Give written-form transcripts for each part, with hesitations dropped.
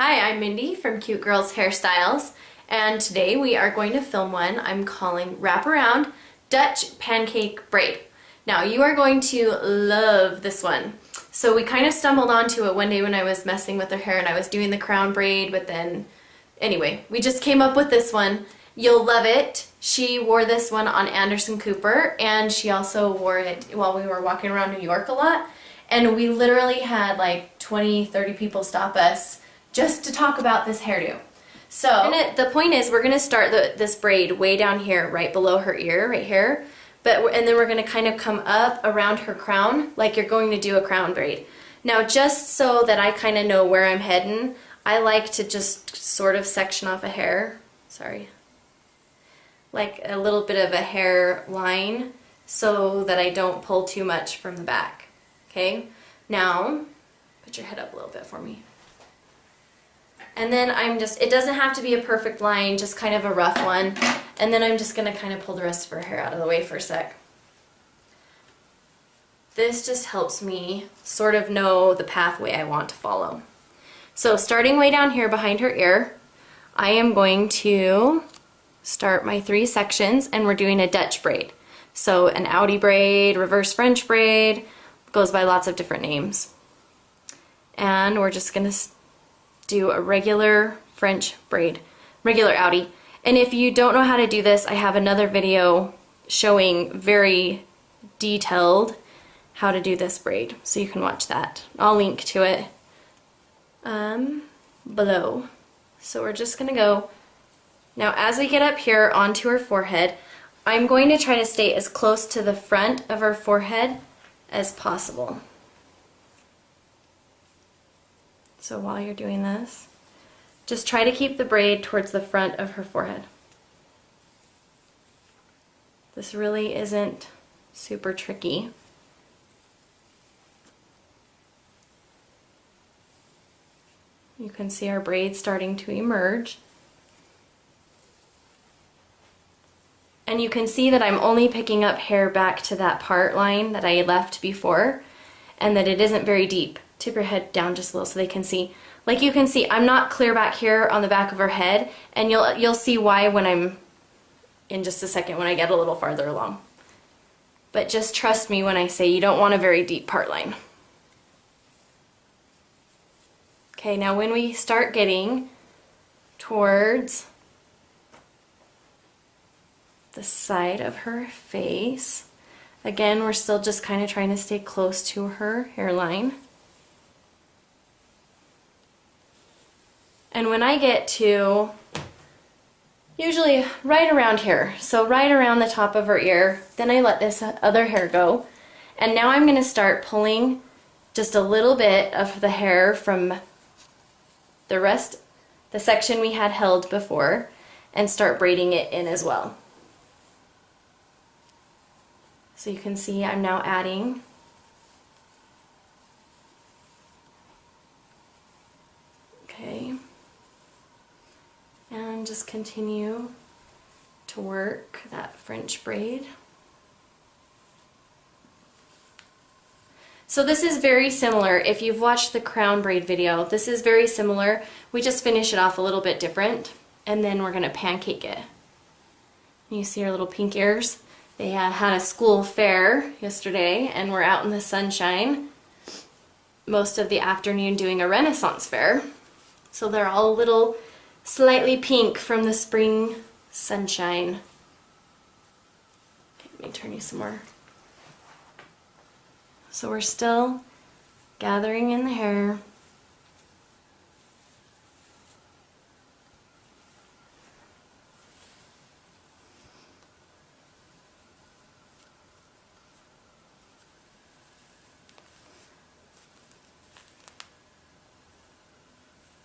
Hi, I'm Mindy from Cute Girls Hairstyles, and today we are going to film one I'm calling Wraparound Dutch Pancake Braid. Now you are going to love this one. So we kind of stumbled onto it one day when I was messing with her hair and I was doing the crown braid, but then anyway, we just came up with this one. You'll love it. She wore this one on Anderson Cooper, and she also wore it while we were walking around New York a lot, and we literally had like 20-30 people stop us just to talk about this hairdo. So the point is, we're going to start this braid way down here, right below her ear, right here. And then we're going to kind of come up around her crown like you're going to do a crown braid. Now, just so that I kind of know where I'm heading, I like to just sort of section off a hair. Sorry. Like a little bit of a hair line so that I don't pull too much from the back. Okay? Now, put your head up a little bit for me. And then it doesn't have to be a perfect line, just kind of a rough one. And then I'm just going to kind of pull the rest of her hair out of the way for a sec. This just helps me sort of know the pathway I want to follow. So starting way down here behind her ear, I am going to start my 3 sections, and we're doing a Dutch braid. So an Audi braid, reverse French braid, goes by lots of different names. And we're just going to do a regular French braid, regular Audi. And if you don't know how to do this, I have another video showing very detailed how to do this braid, so you can watch that. I'll link to it below. So we're just gonna go, now as we get up here onto her forehead, I'm going to try to stay as close to the front of her forehead as possible. So while you're doing this, just try to keep the braid towards the front of her forehead. This really isn't super tricky. You can see our braid starting to emerge. And you can see that I'm only picking up hair back to that part line that I left before, and that it isn't very deep. Tip your head down just a little so they can see. Like you can see, I'm not clear back here on the back of her head, and you'll see why when I'm in just a second when I get a little farther along. But just trust me when I say you don't want a very deep part line. Okay, now when we start getting towards the side of her face, again, we're still just kind of trying to stay close to her hairline. And when I get to usually right around here, so right around the top of her ear, then I let this other hair go. And now I'm going to start pulling just a little bit of the hair from the section we had held before, and start braiding it in as well. So you can see I'm now adding and just continue to work that French braid. So this is very similar. If you've watched the crown braid video, this is very similar. We just finish it off a little bit different, and then we're going to pancake it. You see our little pink ears? They had a school fair yesterday, and we're out in the sunshine most of the afternoon doing a Renaissance fair. So they're all a little slightly pink from the spring sunshine. Okay, let me turn you some more. So we're still gathering in the hair.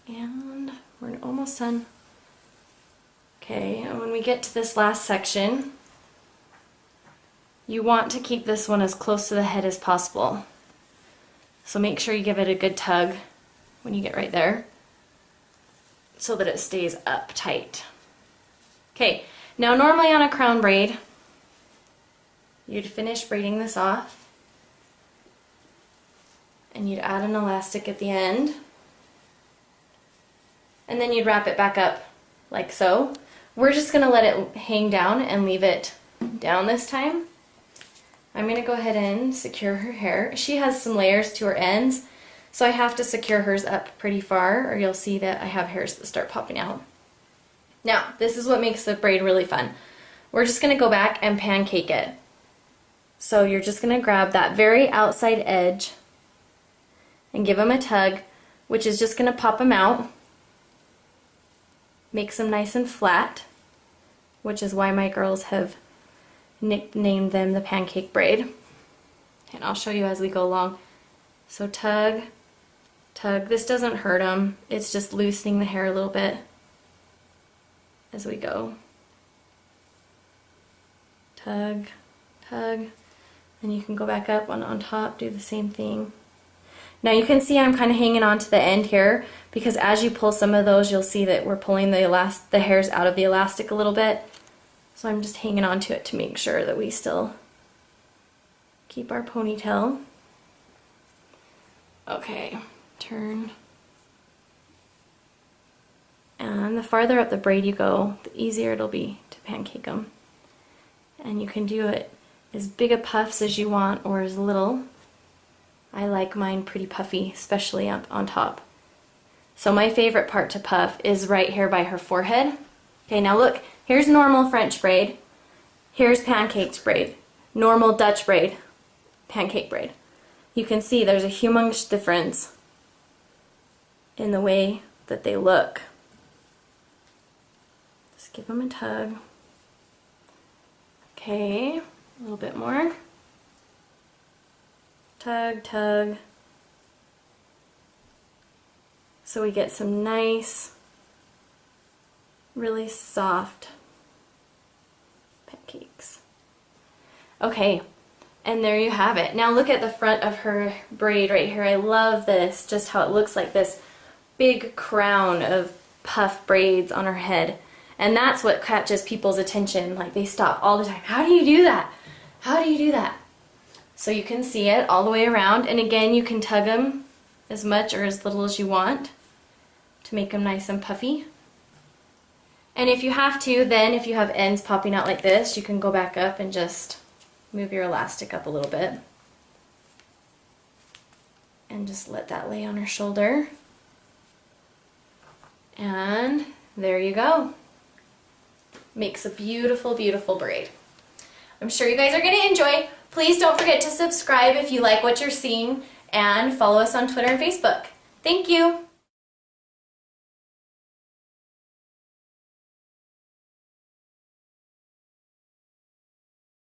And we're almost done. Okay, and when we get to this last section, you want to keep this one as close to the head as possible. So make sure you give it a good tug when you get right there so that it stays up tight. Okay, now normally on a crown braid, you'd finish braiding this off and you'd add an elastic at the end. and then you'd wrap it back up like so. We're just gonna let it hang down and leave it down this time. I'm gonna go ahead and secure her hair. She has some layers to her ends, so I have to secure hers up pretty far or you'll see that I have hairs that start popping out. Now, this is what makes the braid really fun. We're just gonna go back and pancake it. So you're just gonna grab that very outside edge and give them a tug, which is just gonna pop them out. Makes them nice and flat, which is why my girls have nicknamed them the pancake braid. And I'll show you as we go along. So tug, tug. This doesn't hurt them. It's just loosening the hair a little bit as we go. Tug, tug. And you can go back up on top, do the same thing. Now you can see I'm kind of hanging on to the end here because as you pull some of those, you'll see that we're pulling the hairs out of the elastic a little bit. So I'm just hanging on to it to make sure that we still keep our ponytail. Okay, turn. And the farther up the braid you go, the easier it'll be to pancake them. And you can do it as big a puffs as you want or as little. I like mine pretty puffy, especially up on top. So my favorite part to puff is right here by her forehead. Okay, now look, here's normal French braid. Here's pancake braid. Normal Dutch braid. Pancake braid. You can see there's a humongous difference in the way that they look. Just give them a tug. Okay, a little bit more. Tug, tug. So we get some nice, really soft pancakes. Okay, and there you have it. Now look at the front of her braid right here. I love this, just how it looks like this big crown of puff braids on her head. And that's what catches people's attention. Like they stop all the time. How do you do that? How do you do that? So you can see it all the way around. And again, you can tug them as much or as little as you want to make them nice and puffy. And if you have to, then if you have ends popping out like this, you can go back up and just move your elastic up a little bit. And just let that lay on her shoulder. And there you go. Makes a beautiful, beautiful braid. I'm sure you guys are going to enjoy. Please don't forget to subscribe if you like what you're seeing and follow us on Twitter and Facebook. Thank you.